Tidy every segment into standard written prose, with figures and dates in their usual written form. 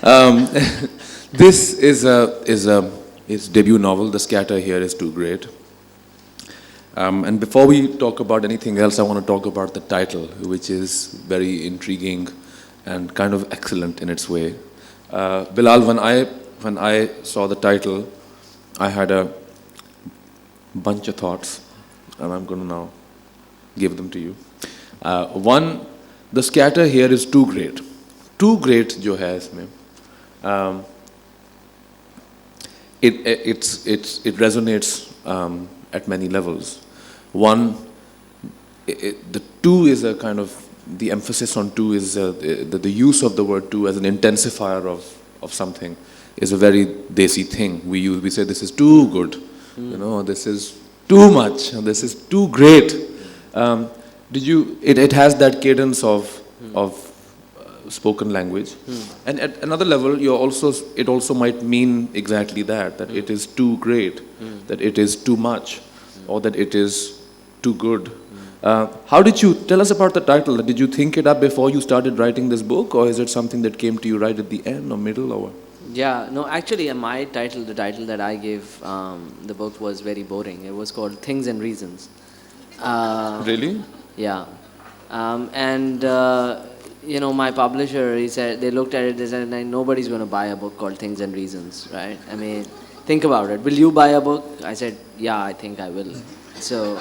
Um, this is his debut novel. The scatter here is too great. And before we talk about anything else, I want to talk about the title, which is very intriguing and kind of excellent in its way. Bilal, when I saw the title, I had a bunch of thoughts, and I'm going to now give them to you. One, the scatter here is too great. Too great जो है इसमें. Um, it resonates at many levels. One, the two is a kind of, the emphasis on two is the use of the word two as an intensifier of something is a very desi thing. We say this is too good, this is too much, this is too great. It has that cadence of spoken language, and at another level, it also might mean exactly that it is too great, that it is too much, or that it is too good. How did you tell us about the title? Did you think it up before you started writing this book, or is it something that came to you right at the end or middle, or what? Yeah, no, actually, the title that I gave the book was very boring. It was called Things and Reasons. Really? Yeah. And my publisher, he said, they looked at it, they said, nobody's going to buy a book called Things and Reasons, right? I mean, think about it. Will you buy a book? I said, yeah, I think I will. So,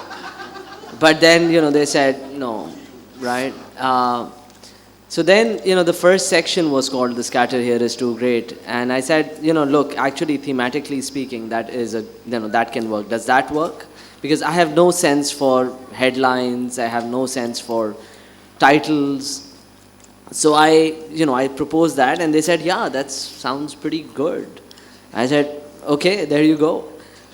but then, they said, no, right? So then, the first section was called The Scatter Here is Too Great. And I said, look, actually, thematically speaking, that is that can work. Does that work? Because I have no sense for headlines. I have no sense for titles. So I proposed that, and they said, yeah, that sounds pretty good. I said, okay, there you go.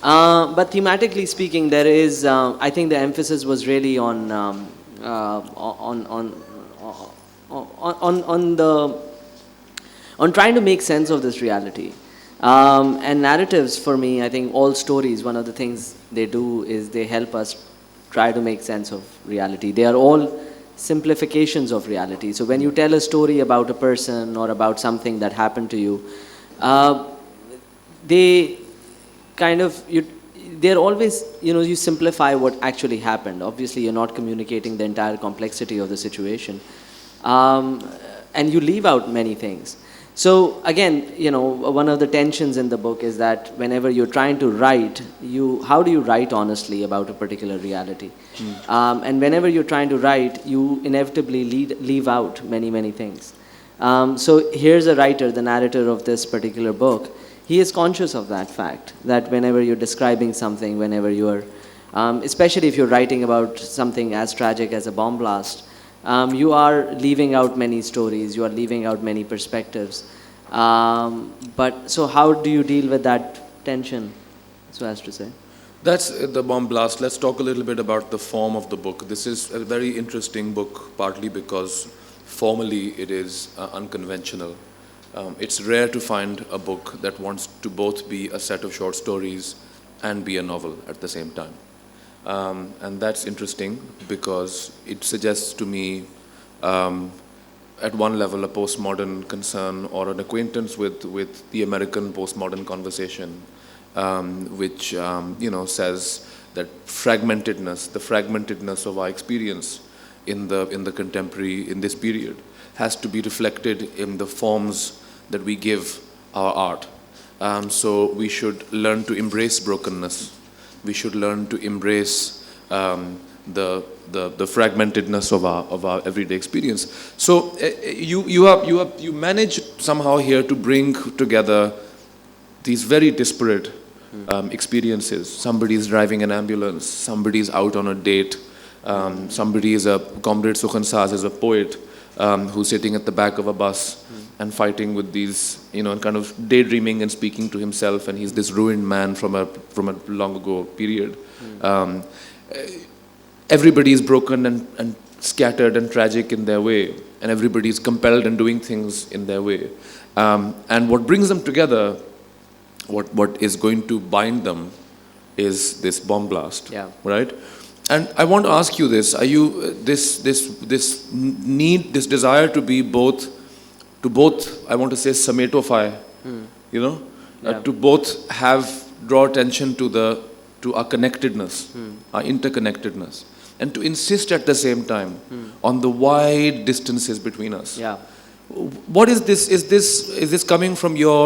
But thematically speaking, there is, I think the emphasis was really on trying to make sense of this reality. And narratives, for me, I think all stories, one of the things they do is they help us try to make sense of reality. They are all simplifications of reality. So when you tell a story about a person or about something that happened to you, they kind of, they're always, you simplify what actually happened. Obviously, you're not communicating the entire complexity of the situation. And you leave out many things. So again, one of the tensions in the book is that whenever you're trying to write, how do you write honestly about a particular reality? And whenever you're trying to write, you inevitably leave out many, many things. So here's a writer, the narrator of this particular book. He is conscious of that fact, that whenever you're describing something, whenever you're, especially if you're writing about something as tragic as a bomb blast, you are leaving out many stories, you are leaving out many perspectives. But so how do you deal with that tension, so as to say? That's the bomb blast. Let's talk a little bit about the form of the book. This is a very interesting book, partly because formally it is unconventional. It's rare to find a book that wants to both be a set of short stories and be a novel at the same time. And that's interesting because it suggests to me, at one level, a postmodern concern or an acquaintance with the American postmodern conversation, which says that the fragmentedness of our experience in this period, has to be reflected in the forms that we give our art. So we should learn to embrace brokenness. We should learn to embrace the fragmentedness of our everyday experience. So you manage somehow here to bring together these very disparate experiences. Somebody is driving an ambulance. Somebody is out on a date. Somebody is Comrade Sukhan Saz is a poet who's sitting at the back of a bus and fighting with these, and kind of daydreaming and speaking to himself, and he's this ruined man from a long ago period. Everybody is broken and scattered and tragic in their way, and everybody is compelled and doing things in their way. And what brings them together, what is going to bind them, is this bomb blast, right? And I want to ask you this: are you this desire to be both to both, I want to say, sametofy, you know, Yeah. to both draw attention to our connectedness, our interconnectedness, and to insist at the same time on the wide distances between us. Yeah. What is this? Is this coming from your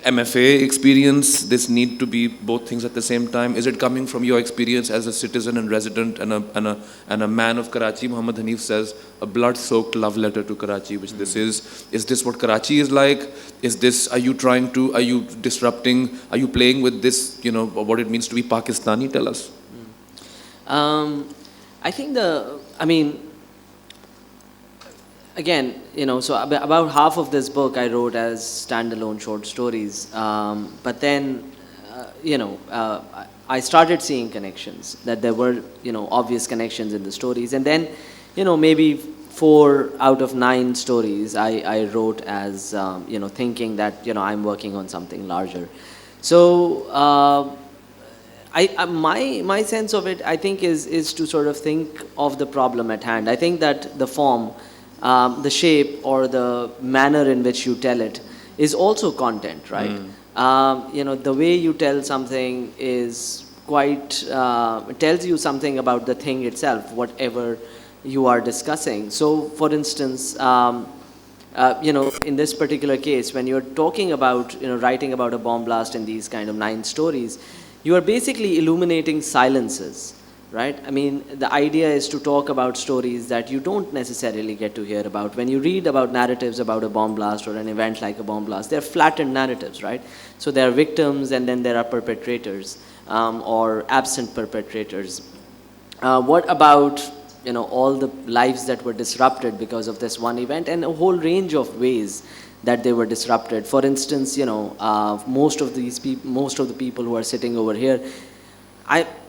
MFA experience? This need to be both things at the same time. Is it coming from your experience as a citizen and resident and a man of Karachi? Muhammad Hanif says a blood-soaked love letter to Karachi, which this is. Is this what Karachi is like? Is this? Are you disrupting? Are you playing with this? You know what it means to be Pakistani? Tell us. I think again, so about half of this book I wrote as standalone short stories. But then, I started seeing connections, that there were, obvious connections in the stories. And then, maybe 4 out of 9 stories I wrote as, thinking that, I'm working on something larger. So, my sense of it, I think, is to sort of think of the problem at hand. I think that the form, the shape, or the manner in which you tell it is also content, right? The way you tell something is quite, it tells you something about the thing itself, whatever you are discussing. So, for instance, in this particular case, when you're talking about, writing about a bomb blast in these kind of 9 stories, you are basically illuminating silences, right? I mean, the idea is to talk about stories that you don't necessarily get to hear about. When you read about narratives about a bomb blast or an event like a bomb blast, they're flattened narratives, right? So there are victims and then there are perpetrators, or absent perpetrators. What about, all the lives that were disrupted because of this one event, and a whole range of ways that they were disrupted? For instance, most of the people who are sitting over here,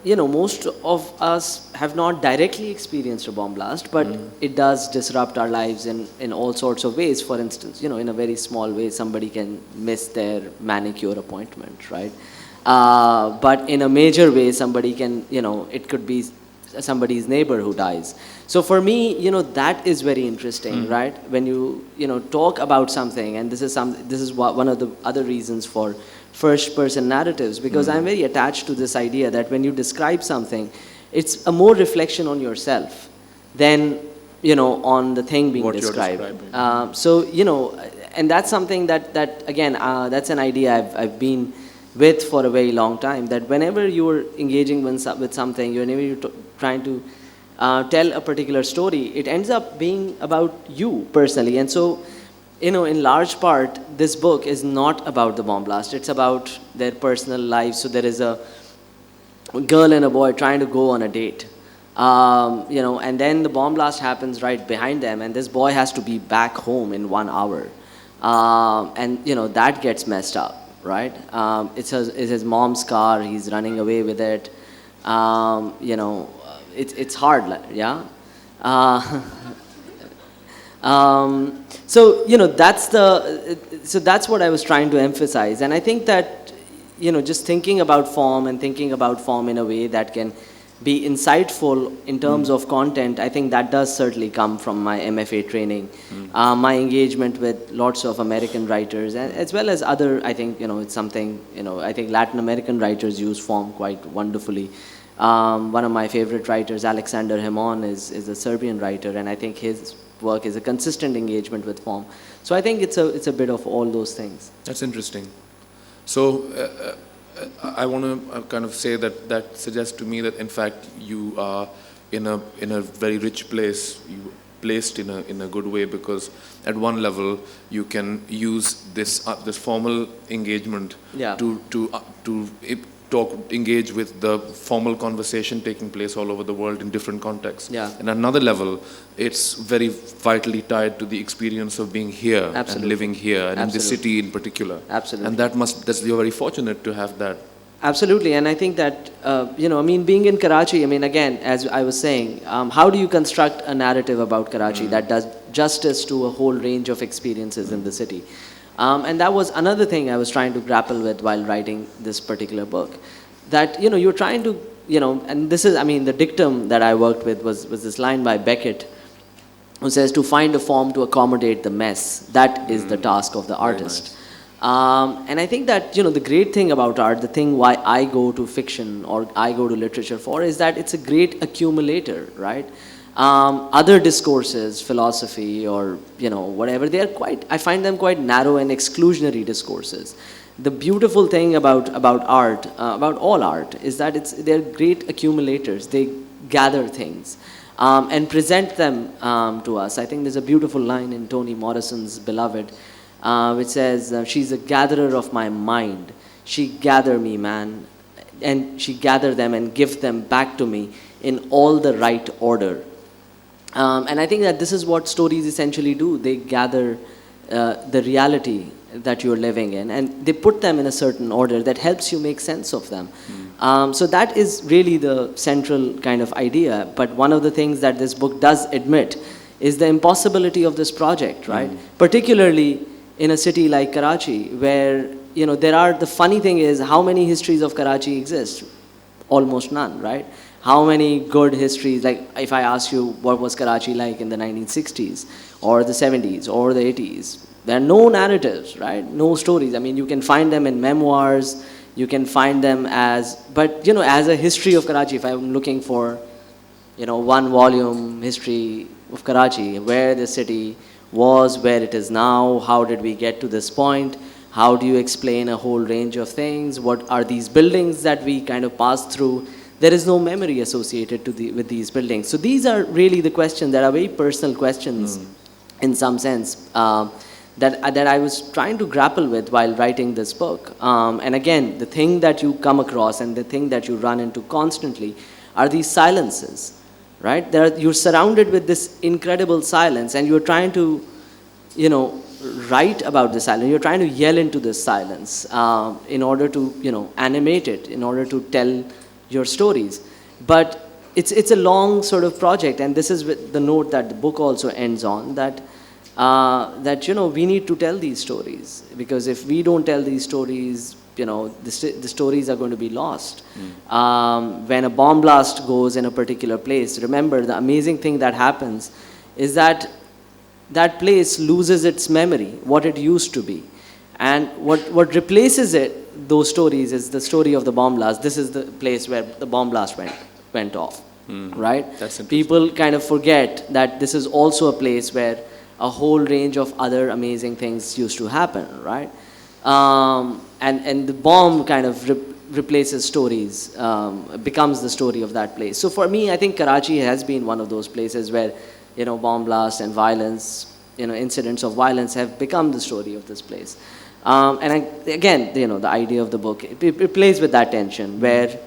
most of us have not directly experienced a bomb blast, but it does disrupt our lives in all sorts of ways. For instance, in a very small way, somebody can miss their manicure appointment, right? But in a major way, somebody can, it could be somebody's neighbor who dies. So for me, that is very interesting, right? When you, talk about something, and this is one of the other reasons for first-person narratives, because I'm very attached to this idea that when you describe something, it's a more reflection on yourself than, on the thing being described. So, and that's something that again, that's an idea I've been with for a very long time, that whenever you're engaging with something, whenever you're trying to tell a particular story, it ends up being about you personally. And so, in large part, this book is not about the bomb blast. It's about their personal lives. So there is a girl and a boy trying to go on a date, and then the bomb blast happens right behind them, and this boy has to be back home in 1 hour, and that gets messed up, right? It's his mom's car. He's running away with it. It's hard, yeah. So that's what I was trying to emphasize, and I think that just thinking about form and thinking about form in a way that can be insightful in terms of content, I think that does certainly come from my MFA training, my engagement with lots of American writers, and as well as other. I think it's something I think Latin American writers use form quite wonderfully. One of my favorite writers, Alexander Hemon, is a Serbian writer, and I think his work is a consistent engagement with form. So I think it's a bit of all those things. That's interesting. So I want to kind of say that suggests to me that in fact you are in a very rich place. You placed in a good way, because at one level you can use this formal engagement to engage with the formal conversation taking place all over the world in different contexts. Yeah. And another level, it's very vitally tied to the experience of being here and living here, and in the city in particular. Absolutely. And you're very fortunate to have that. Absolutely, and I think that, being in Karachi, again, as I was saying, how do you construct a narrative about Karachi that does justice to a whole range of experiences in the city? And that was another thing I was trying to grapple with while writing this particular book. That, you're trying to, and this is, the dictum that I worked with was this line by Beckett, who says to find a form to accommodate the mess. That is the task of the artist. And I think that, the great thing about art, the thing why I go to fiction or I go to literature for, is that it's a great accumulator, right? Other discourses, philosophy or, whatever, they are quite, I find them quite narrow and exclusionary discourses. The beautiful thing about art, about all art, is that they're great accumulators. They gather things and present them to us. I think there's a beautiful line in Toni Morrison's Beloved, which says, she's a gatherer of my mind. She gather me, man, and she gather them and give them back to me in all the right order. And I think that this is what stories essentially do. They gather the reality that you're living in, and they put them in a certain order that helps you make sense of them. So that is really the central kind of idea. But one of the things that this book does admit is the impossibility of this project, right? Particularly in a city like Karachi, where, the funny thing is, how many histories of Karachi exist? Almost none, right? How many good histories, like if I ask you what was Karachi like in the 1960s or the 70s or the 80s, there are no narratives, right? No stories. I mean, you can find them in memoirs, you can find them but as a history of Karachi, if I'm looking for, one volume history of Karachi, where the city was, where it is now, how did we get to this point, how do you explain a whole range of things, what are these buildings that we kind of passed through? There is no memory associated with these buildings. So these are really the questions that are very personal questions in some sense that I was trying to grapple with while writing this book. And again, the thing that you come across and the thing that you run into constantly are these silences, right? You're surrounded with this incredible silence and you're trying to, write about the silence. You're trying to yell into this silence in order to, animate it, in order to tell your stories. But it's a long sort of project, and this is with the note that the book also ends on, that we need to tell these stories, because if we don't tell these stories, the stories are going to be lost. When a bomb blast goes in a particular place, remember, the amazing thing that happens is that that place loses its memory, what it used to be. And what replaces those stories is the story of the bomb blast. This is the place where the bomb blast went off, right? That's interesting. People kind of forget that this is also a place where a whole range of other amazing things used to happen, right? And the bomb kind of replaces stories, becomes the story of that place. So for me, I think Karachi has been one of those places where, bomb blast and violence, incidents of violence have become the story of this place. Again, the idea of the book, it plays with that tension where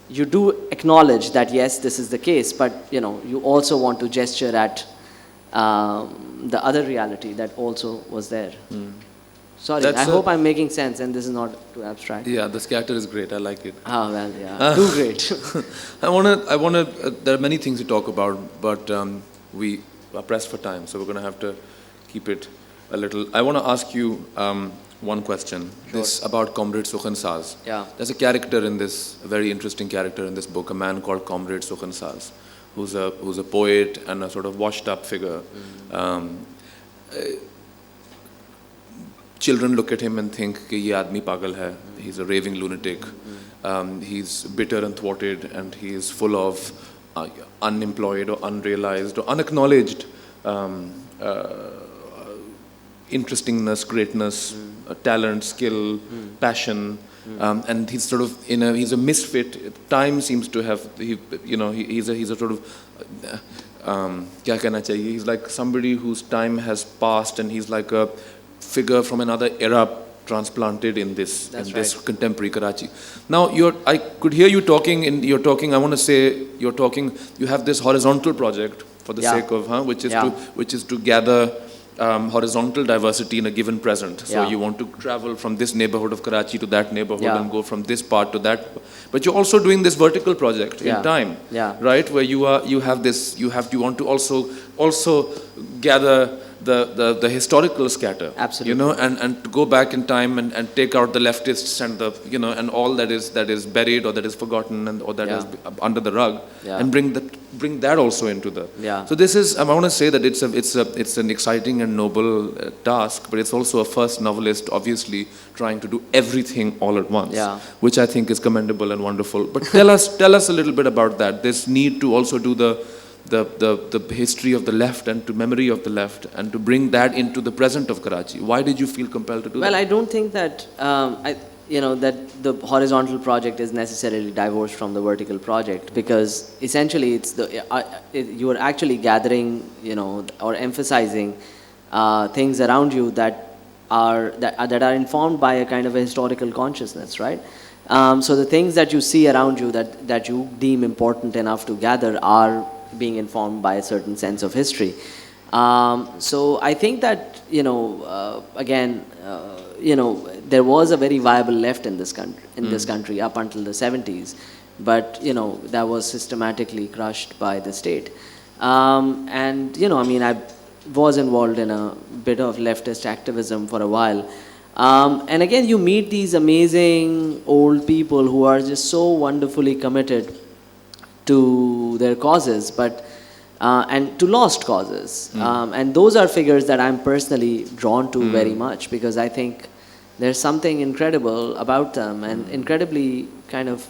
you do acknowledge that, yes, this is the case, but, you also want to gesture at the other reality that also was there. Sorry, I hope I'm making sense and this is not too abstract. Yeah, the scatter is great. I like it. Oh, well, yeah. Too great. I wanna. There are many things to talk about, but we are pressed for time, so we're gonna have to keep it a little. I want to ask you one question. Sure. This about Comrade Sukhan Saz. Yeah. There's a character in this, a very interesting character in this book, a man called Comrade Sukhan Saz, who's a poet and a sort of washed-up figure. Children look at him and think कि ये आदमी पागल है. He's a raving lunatic. He's bitter and thwarted, and he is full of unemployed or unrealized or unacknowledged interestingness, greatness, talent, skill, passion, and he's sort of he's a misfit. Time seems to have he's a sort of क्या कहना चाहिए? He's like somebody whose time has passed, and he's like a figure from another era transplanted in this contemporary Karachi. Now I could hear you talking. I want to say you're talking. You have this horizontal project for the sake of which is to gather horizontal diversity in a given present. So you want to travel from this neighborhood of Karachi to that neighborhood and go from this part to that. But you're also doing this vertical project in time, right? Where you want to also gather the historical scatter. Absolutely. You know, and to go back in time and take out the leftists and the, you know, and all that is buried or that is forgotten or that is under the rug, and bring that also into the. So this is, I want to say that it's an exciting and noble task, but it's also a first novelist obviously trying to do everything all at once, which I think is commendable and wonderful. But tell us a little bit about that. This need to also do the history of the left and to memory of the left and to bring that into the present of Karachi. Why did you feel compelled to do that? Well, I don't think that that the horizontal project is necessarily divorced from the vertical project, because essentially it's you are actually gathering, or emphasizing things around you that are informed by a kind of a historical consciousness, right? So the things that you see around you that you deem important enough to gather are being informed by a certain sense of history. So I think that, again, there was a very viable left in this country up until the 70s, but that was systematically crushed by the state. And I was involved in a bit of leftist activism for a while. And again, you meet these amazing old people who are just so wonderfully committed to their causes, but and to lost causes. And those are figures that I'm personally drawn to very much, because I think there's something incredible about them, and incredibly kind of,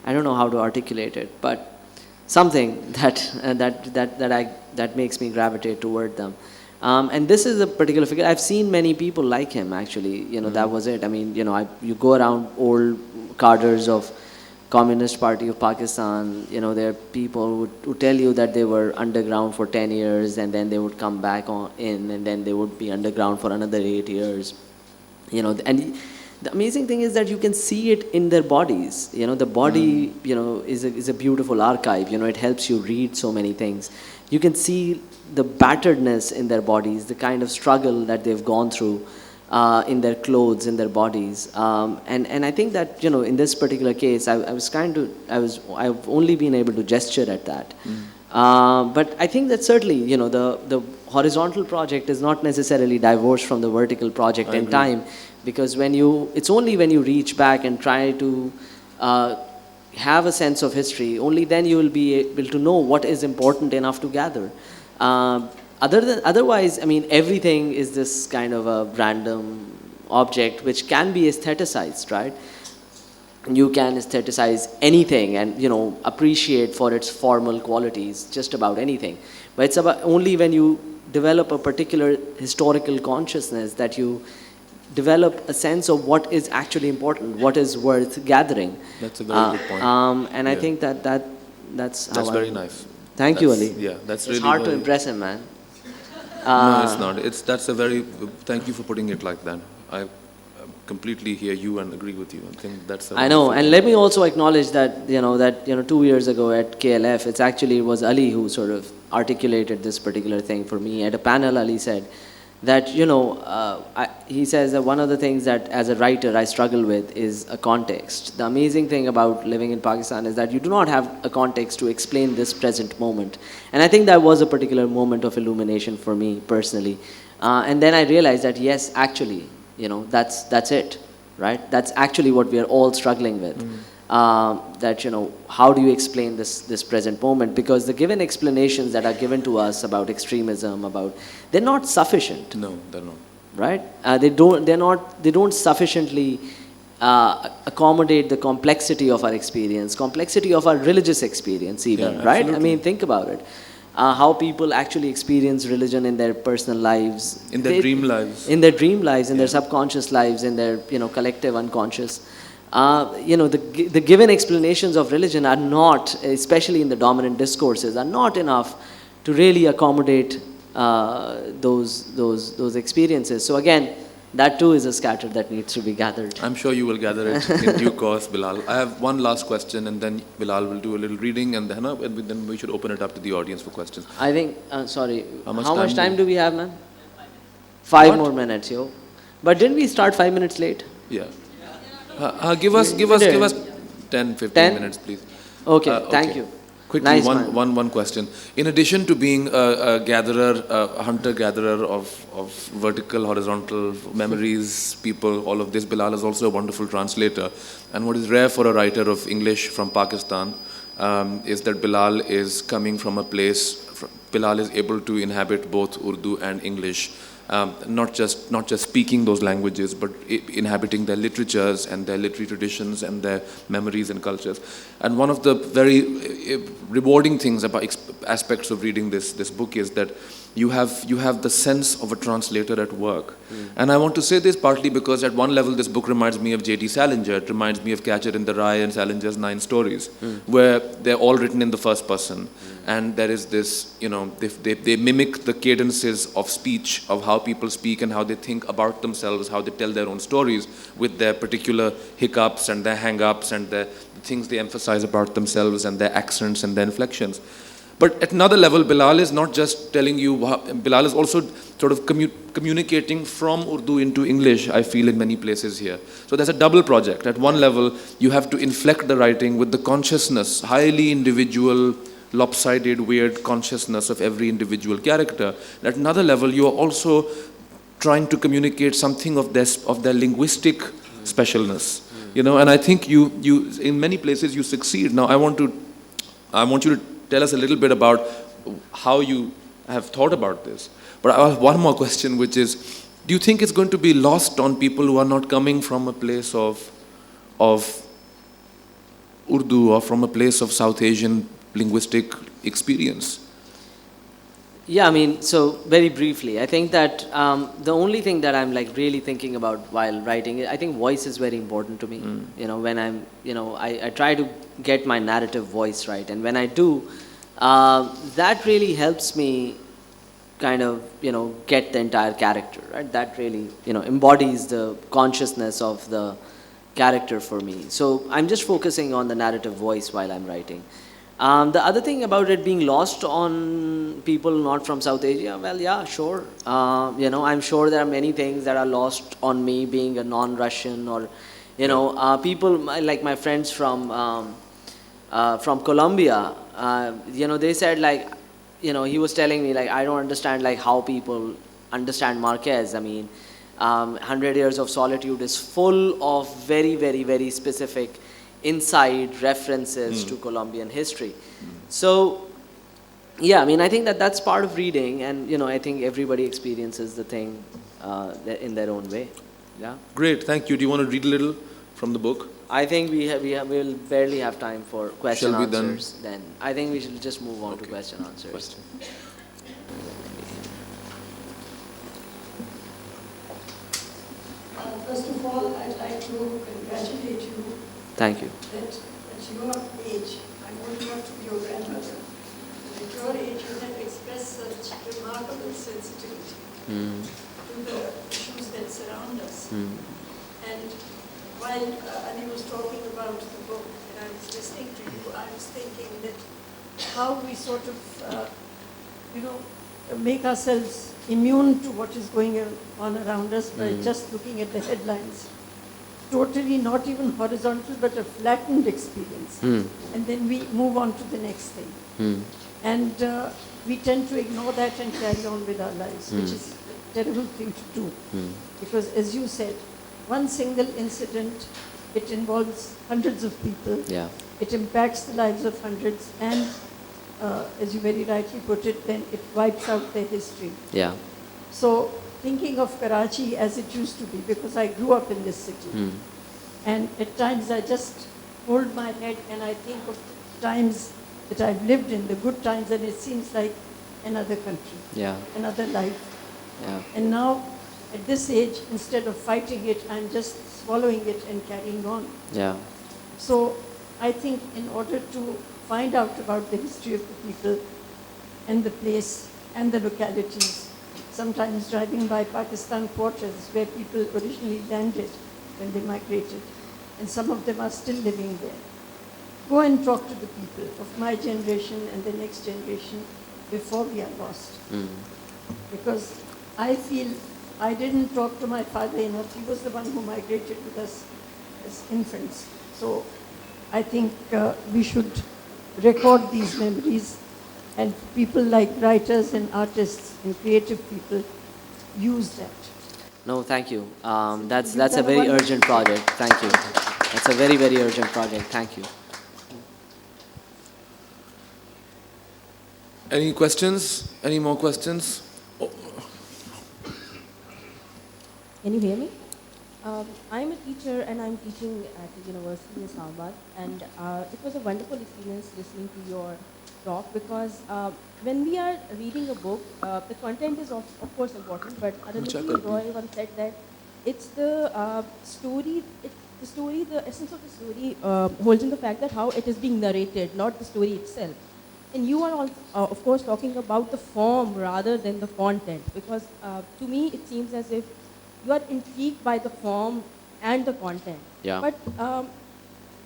I don't know how to articulate it, but something that makes me gravitate toward them. And this is a particular figure. I've seen many people like him, actually. That was it. I mean, you go around old cadres of Communist Party of Pakistan, there are people who tell you that they were underground for 10 years and then they would come back in, and then they would be underground for another 8 years. And the amazing thing is that you can see it in their bodies. The body, is a beautiful archive. It helps you read so many things. You can see the batteredness in their bodies, the kind of struggle that they've gone through in their clothes, in their bodies. And I think that, in this particular case, I've only been able to gesture at that. But I think that certainly, the horizontal project is not necessarily divorced from the vertical project in time, because it's only when you reach back and try to have a sense of history, only then you will be able to know what is important enough to gather. Otherwise, I mean, everything is this kind of a random object which can be aestheticized, right? You can aestheticize anything and, appreciate for its formal qualities, just about anything. But it's about only when you develop a particular historical consciousness that you develop a sense of what is actually important, what is worth gathering. That's a very good point. And I think that's how very nice. Thank you, Ali. Yeah, that's really It's hard to impress him, man. No, it's not. Thank you for putting it like that. I completely hear you and agree with you. I think that's. I know, and let me also acknowledge that 2 years ago at KLF, it was Ali who sort of articulated this particular thing for me. At a panel, Ali said that he says that one of the things that as a writer I struggle with is a context. The amazing thing about living in Pakistan is that you do not have a context to explain this present moment, and I think that was a particular moment of illumination for me personally. And then I realized that yes, actually, that's it, right? That's actually what we are all struggling with. That how do you explain this present moment? Because the given explanations that are given to us about extremism, they're not sufficient. No, they're not. Right? They don't sufficiently accommodate the complexity of our experience, complexity of our religious experience even, right? Absolutely. I mean, think about it. How people actually experience religion in their personal lives. In their dream lives. In their dream lives, in their subconscious lives, in their collective unconscious. The given explanations of religion are not, especially in the dominant discourses, are not enough to really accommodate those experiences. So again, that too is a scatter that needs to be gathered. I'm sure you will gather it in due course, Bilal. I have one last question, and then Bilal will do a little reading, and then we should open it up to the audience for questions. I think, sorry, how much time do we have, man? 5 more minutes, yo. But didn't we start 5 minutes late? Yeah. Give us 10, 15 minutes, please. Okay, thank you. Quickly, Nice one question. In addition to being a gatherer, a hunter-gatherer of vertical, horizontal memories, people, all of this, Bilal is also a wonderful translator. And what is rare for a writer of English from Pakistan is that Bilal is coming from a place, Bilal is able to inhabit both Urdu and English. Not just speaking those languages, but inhabiting their literatures and their literary traditions and their memories and cultures. And one of the very rewarding things about aspects of reading this book is that you have the sense of a translator at work. And I want to say this partly because at one level this book reminds me of J.D. Salinger. It reminds me of Catcher in the Rye and Salinger's 9 stories, where they're all written in the first person. And there is this, they mimic the cadences of speech, of how people speak and how they think about themselves, how they tell their own stories with their particular hiccups and their hang-ups and the things they emphasize about themselves and their accents and their inflections. But at another level, Bilal is not just telling you, Bilal is also sort of communicating from Urdu into English, I feel, in many places here. So there's a double project. At one level, you have to inflect the writing with the consciousness, highly individual, lopsided, weird consciousness of every individual character. At another level, you are also trying to communicate something of their linguistic specialness. And I think you in many places you succeed. Now I want you to tell us a little bit about how you have thought about this. But I have one more question, which is, do you think it's going to be lost on people who are not coming from a place of Urdu or from a place of South Asian linguistic experience? Yeah, I mean, so very briefly, I think that the only thing that I'm like really thinking about while writing, I think voice is very important to me. When I'm, I try to get my narrative voice right. And when I do, that really helps me kind of, get the entire character, right? That really, embodies the consciousness of the character for me. So I'm just focusing on the narrative voice while I'm writing. The other thing about it being lost on people not from South Asia, well, yeah, sure. I'm sure there are many things that are lost on me being a non-Russian or, people like my friends from Colombia, they said like, he was telling me like, I don't understand like how people understand Marquez. I mean, 100 Years of Solitude is full of very, very, very specific inside references to Colombian history. So, yeah, I mean, I think that's part of reading, and I think everybody experiences the thing in their own way. Yeah. Great, thank you. Do you want to read a little from the book? I think we'll barely have time for question answers. Then I think we should just move on to question answers. First of all, I'd like to congratulate you. Thank you. That at your age, I'm old enough to be your grandmother, at your age you have expressed such remarkable sensitivity to the issues that surround us. And while Ali was talking about the book and I was listening to you, I was thinking that how we sort of, make ourselves immune to what is going on around us by just looking at the headlines. Totally not even horizontal, but a flattened experience. And then we move on to the next thing. And we tend to ignore that and carry on with our lives, which is a terrible thing to do. Because as you said, one single incident, it involves hundreds of people. Yeah. It impacts the lives of hundreds, and as you very rightly put it, then it wipes out their history. Yeah. So thinking of Karachi as it used to be, because I grew up in this city, and at times I just hold my head and I think of times that I've lived in, the good times, and it seems like another country, another life. Yeah. And now, at this age, instead of fighting it, I'm just swallowing it and carrying on. Yeah. So I think in order to find out about the history of the people and the place and the localities, sometimes driving by Pakistan quarters where people originally landed when they migrated, and some of them are still living there. Go and talk to the people of my generation and the next generation before we are lost. Because I feel I didn't talk to my father enough. He was the one who migrated with us as infants. So I think we should record these memories, and people like writers and artists and creative people use that. No, thank you. You've That's a done a very wonderful urgent job. project. Thank you. That's a very, very urgent project. Thank you. Any questions? Any more questions? Oh, Can you hear me? I'm a teacher and I'm teaching at a university in Islamabad, and it was a wonderful experience listening to your talk, because when we are reading a book, the content is of course important, but Arundhati Roy once said that it's the story, the essence of the story holds in the fact that how it is being narrated, not the story itself. And you are also, of course, talking about the form rather than the content, because to me it seems as if you are intrigued by the form and the content. Yeah. But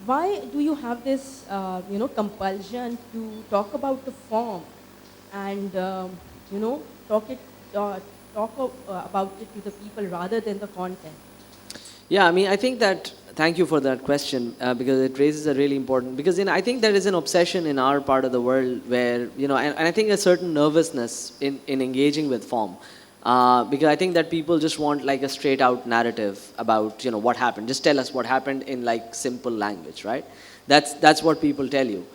why do you have this, compulsion to talk about the form and, talk it, about it to the people rather than the content? Yeah, I mean, I think that, thank you for that question, because it raises a really important, because I think there is an obsession in our part of the world where, and I think a certain nervousness in engaging with form. Because I think that people just want like a straight out narrative about, what happened. Just tell us what happened in like simple language, right? That's what people tell you.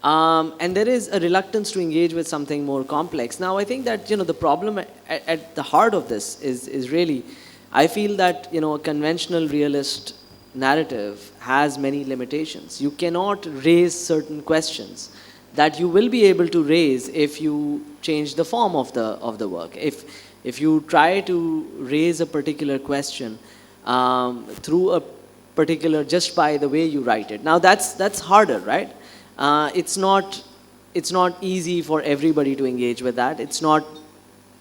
And there is a reluctance to engage with something more complex. Now, I think that, the problem at the heart of this is really, I feel that, a conventional realist narrative has many limitations. You cannot raise certain questions that you will be able to raise if you change the form of the work. If you try to raise a particular question through a particular, just by the way you write it. Now that's harder, right? It's not easy for everybody to engage with that. It's not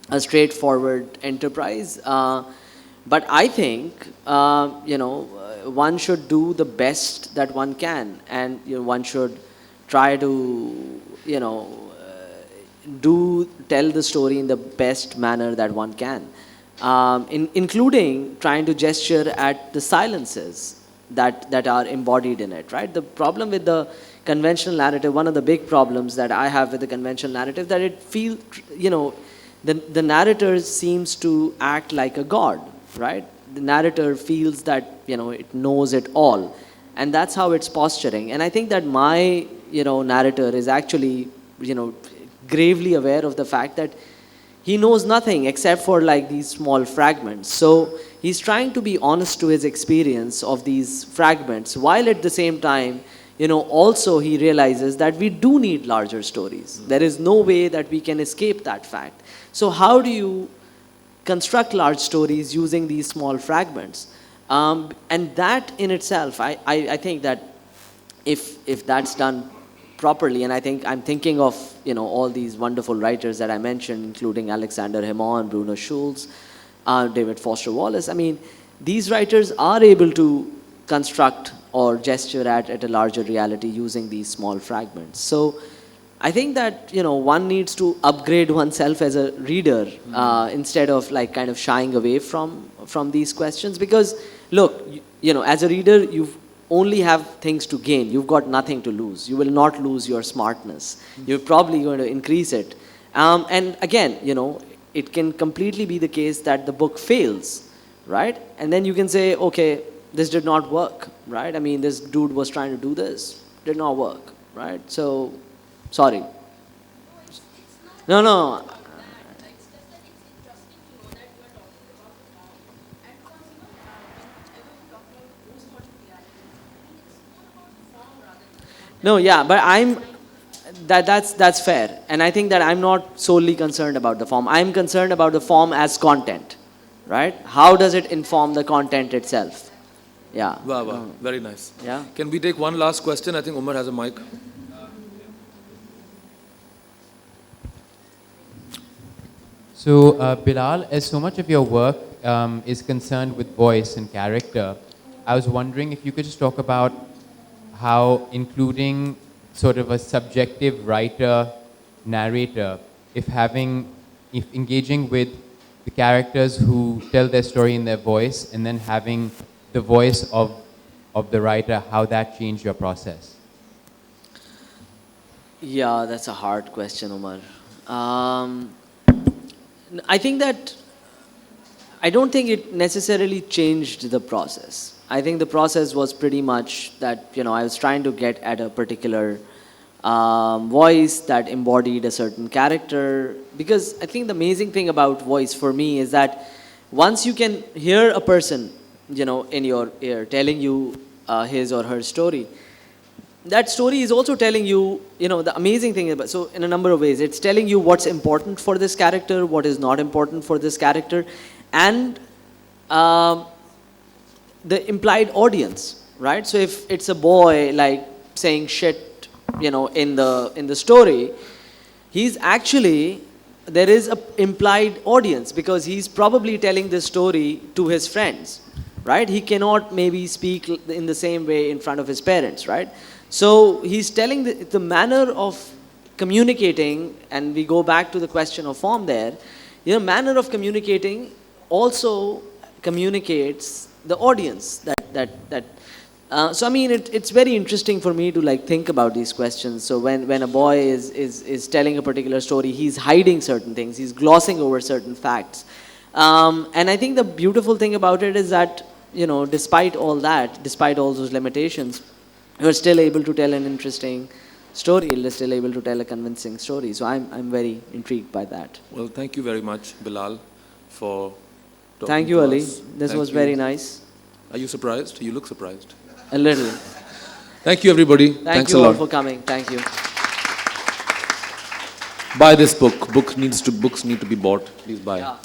a straightforward enterprise. But I think, one should do the best that one can, and one should try to, tell the story in the best manner that one can, including trying to gesture at the silences that are embodied in it, right? The problem with the conventional narrative, one of the big problems that I have with the conventional narrative, that it feels, the narrator seems to act like a god, right? The narrator feels that, it knows it all. And that's how it's posturing. And I think that my, narrator is actually, gravely aware of the fact that he knows nothing except for like these small fragments. So he's trying to be honest to his experience of these fragments, while at the same time, also he realizes that we do need larger stories. There is no way that we can escape that fact. So how do you construct large stories using these small fragments? And that in itself, I think that if that's done properly, and I think I'm thinking of all these wonderful writers that I mentioned, including Alexander Hamon, Bruno Schulz, David Foster Wallace. I mean, these writers are able to construct or gesture at a larger reality using these small fragments. So I think that one needs to upgrade oneself as a reader, instead of like kind of shying away from these questions. Because look, as a reader, you only have things to gain. You've got nothing to lose. You will not lose your smartness. You're probably going to increase it. And again, it can completely be the case that the book fails, right? And then you can say, okay, this did not work, right? I mean, this dude was trying to do this, did not work, right? So, sorry. No. No, yeah, but that's fair. And I think that I'm not solely concerned about the form. I'm concerned about the form as content, right? How does it inform the content itself? Yeah. Wow. Very nice. Yeah. Can we take one last question? I think Umar has a mic. So, Bilal, as so much of your work is concerned with voice and character, I was wondering if you could just talk about how including sort of a subjective writer, narrator, if engaging with the characters who tell their story in their voice, and then having the voice of the writer, how that changed your process. Yeah, that's a hard question, Umar. I think that I don't think it necessarily changed the process. I think the process was pretty much that, I was trying to get at a particular voice that embodied a certain character. Because I think the amazing thing about voice for me is that once you can hear a person, in your ear telling you his or her story, that story is also telling you, the amazing thing about, so in a number of ways, it's telling you what's important for this character, what is not important for this character, and the implied audience, right? So if it's a boy like saying shit, in the story, he's actually, there is a implied audience because he's probably telling this story to his friends, right? He cannot maybe speak in the same way in front of his parents, right? So he's telling the manner of communicating, and we go back to the question of form there, manner of communicating also communicates the audience so I mean, it's very interesting for me to like think about these questions. So when a boy is telling a particular story, he's hiding certain things, he's glossing over certain facts. And I think the beautiful thing about it is that, despite all that, despite all those limitations, you're still able to tell an interesting story, you're still able to tell a convincing story. So I'm very intrigued by that. Well, thank you very much, Bilal, for talking Thank you, to Ali. us. This Thank was you. very nice. Are you surprised? You look surprised. A little. Thank you, everybody. Thank Thanks you a all lot. for coming. Thank you. Buy this book. Books need to be bought. Please buy. Yeah.